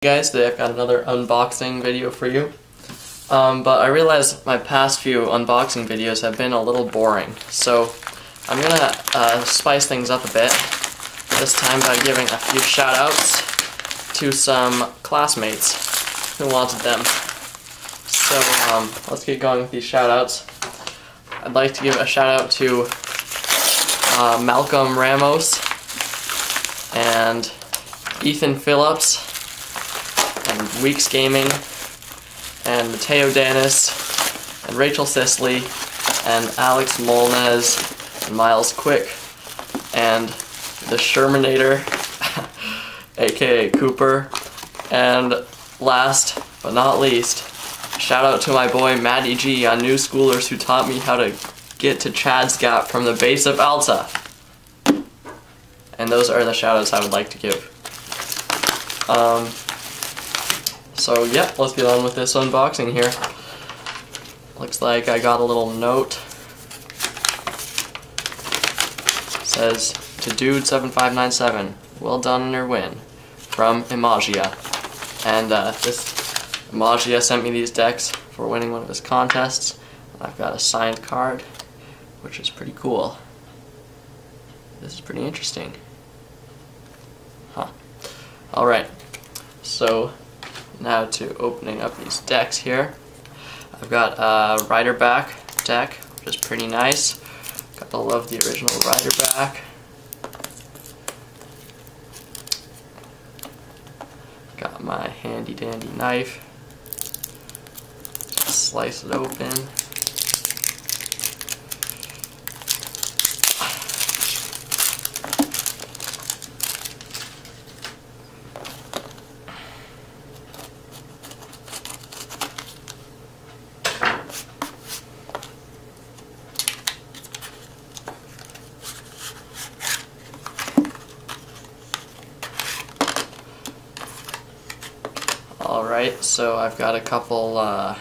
Guys, today I've got another unboxing video for you. But I realize my past few unboxing videos have been a little boring, so I'm gonna spice things up a bit, this time by giving a few shout-outs to some classmates who wanted them. So let's get going with these shout-outs. I'd like to give a shout-out to Malcolm Ramos and Ethan Phillips and Weeks Gaming and Mateo Danis and Rachel Sisley and Alex Molnez and Miles Quick and the Shermanator aka Cooper, and last but not least, shout out to my boy Matty G on New Schoolers, who taught me how to get to Chad's Gap from the base of Alta. And those are the shout outs I would like to give. So yeah, let's get on with this unboxing here. Looks like I got a little note. It says, to Dude7597, well done in your win, from Imajia. And this Imajia sent me these decks for winning one of his contests. I've got a signed card, which is pretty cool. This is pretty interesting. Huh. Alright, so now to opening up these decks here. I've got a Rider Back deck, which is pretty nice. Gotta love the original Rider Back. Got my handy dandy knife. Just slice it open. Alright, so I've got a couple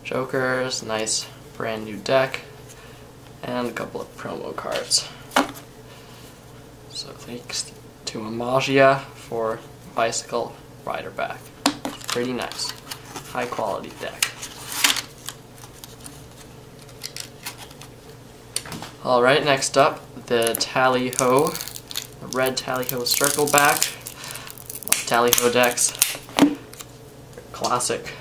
jokers, nice brand new deck, and a couple of promo cards. So thanks to Imajia for Bicycle Rider Back. Pretty nice. High quality deck. Alright, next up, the Tally-Ho, the red Tally-Ho Circle Back. Love Tally-Ho decks. Classic.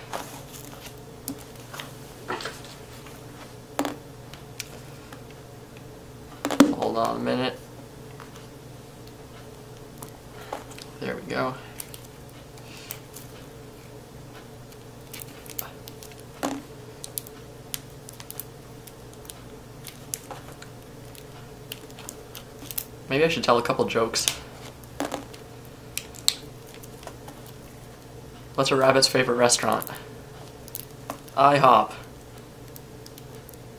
Hold on a minute. There we go. Maybe I should tell a couple jokes. What's a rabbit's favorite restaurant? IHOP.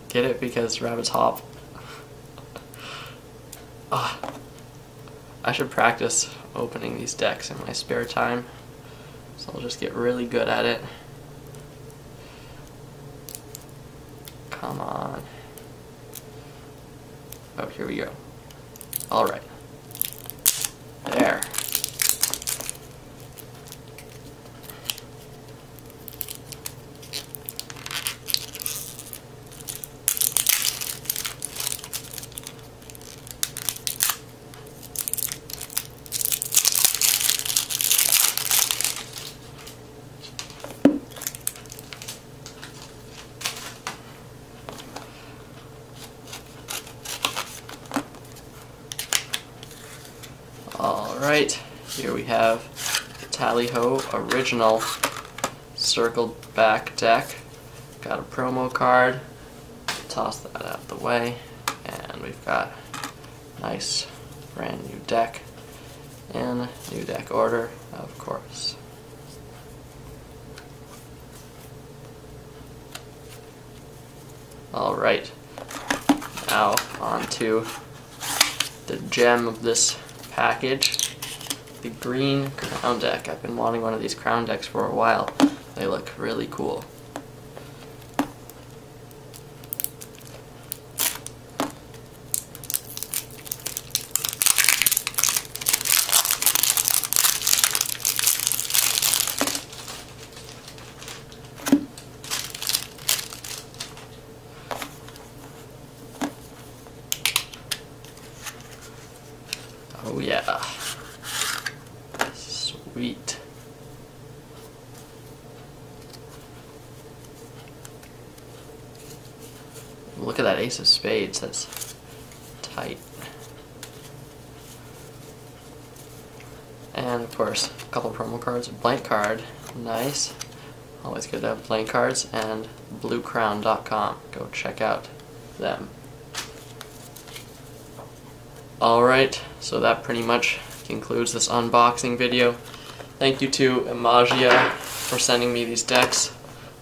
Get it? Because rabbits hop. I should practice opening these decks in my spare time, so I'll just get really good at it. Come on. Oh, here we go. Alright. There. Alright, here we have the Tally-Ho original circled back deck. Got a promo card, toss that out the way, and we've got a nice brand new deck in new deck order, of course. Alright, now on to the gem of this package, the green crown deck. I've been wanting one of these crown decks for a while. They look really cool. at that ace of spades, that's tight. And of course, a couple promo cards, a blank card, nice. Always good to have blank cards, and bluecrown.com. Go check out them. Alright, so that pretty much concludes this unboxing video. Thank you to Imajia for sending me these decks.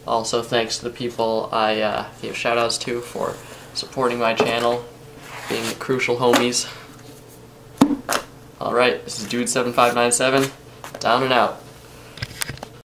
Also thanks to the people I gave shoutouts to for supporting my channel, being the crucial homies. Alright, this is Dude7597, down and out.